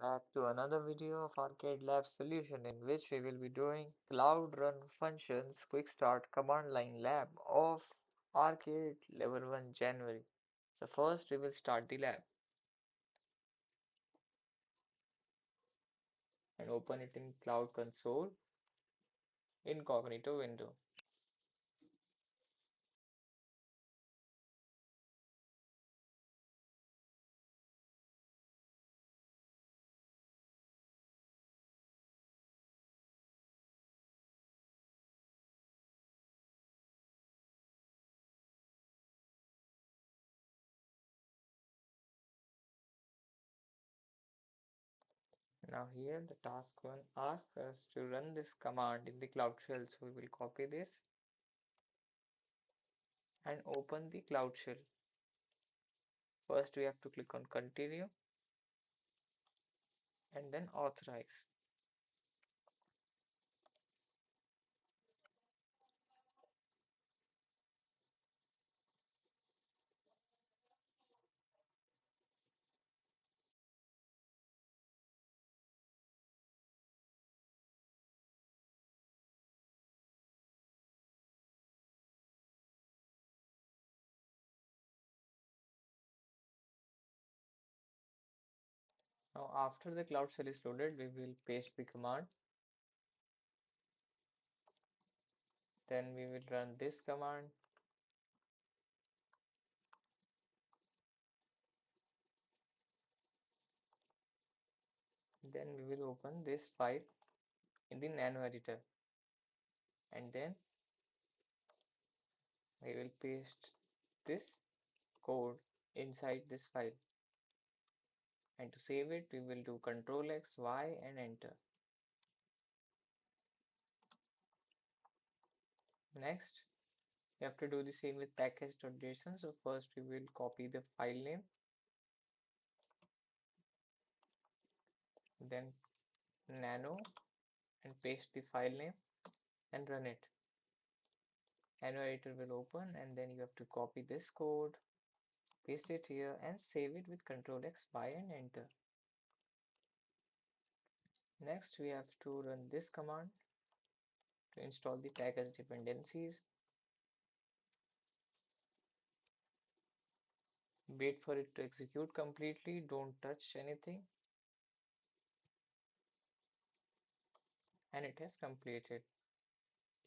back to another video of Arcade Lab solution in which we will be doing Cloud Run Functions Quick Start Command Line Lab of Arcade Level 1 January. So first we will start the lab and open it in Cloud Console incognito window. Now here the task 1 asks us to run this command in the Cloud Shell. So we will copy this and open the Cloud Shell. First we have to click on continue and then authorize. Now after the Cloud Shell is loaded, we will paste the command. Then we will run this command. Then we will open this file in the nano editor. And then we will paste this code inside this file. And to save it, we will do Ctrl X, Y and enter. Next, we have to do the same with package.json. So first we will copy the file name, then nano and paste the file name and run it. Nano editor will open and then you have to copy this code, paste it here and save it with Ctrl X, Y and enter. Next, we have to run this command to install the package dependencies. Wait for it to execute completely, don't touch anything. And it has completed.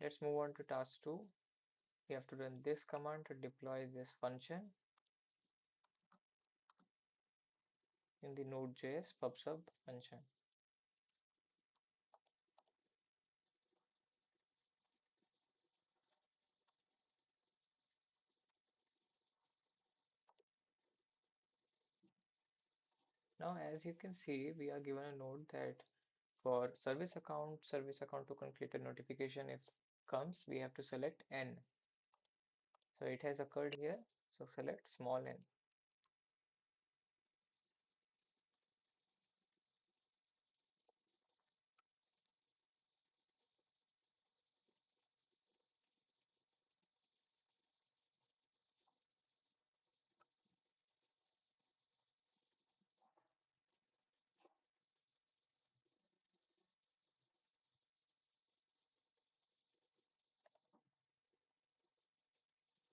Let's move on to task 2. We have to run this command to deploy this function in the Node.js pub/sub function. Now, as you can see, we are given a node that for service account token created notification if comes, we have to select n. So it has occurred here. So select small n.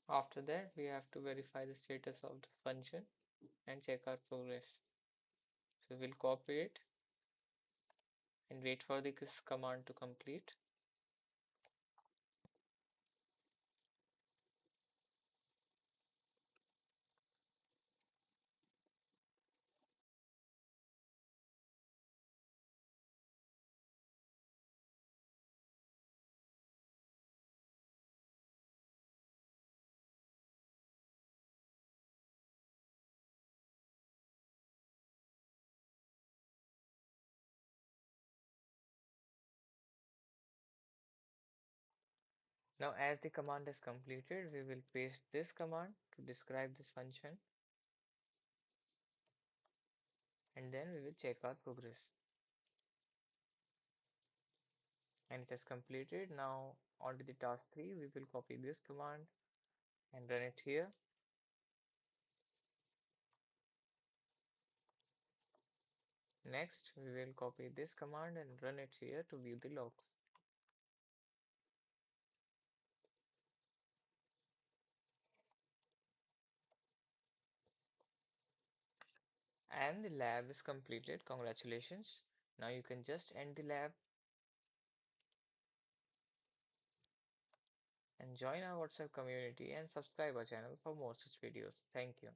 After that, we have to verify the status of the function and check our progress. So we'll copy it and wait for this command to complete. Now, as the command is completed, we will paste this command to describe this function and then we will check our progress. And it has completed. Now, on to the task 3, we will copy this command and run it here. Next, we will copy this command and run it here to view the log. And the lab is completed. Congratulations. Now you can just end the lab and join our WhatsApp community and subscribe our channel for more such videos. Thank you.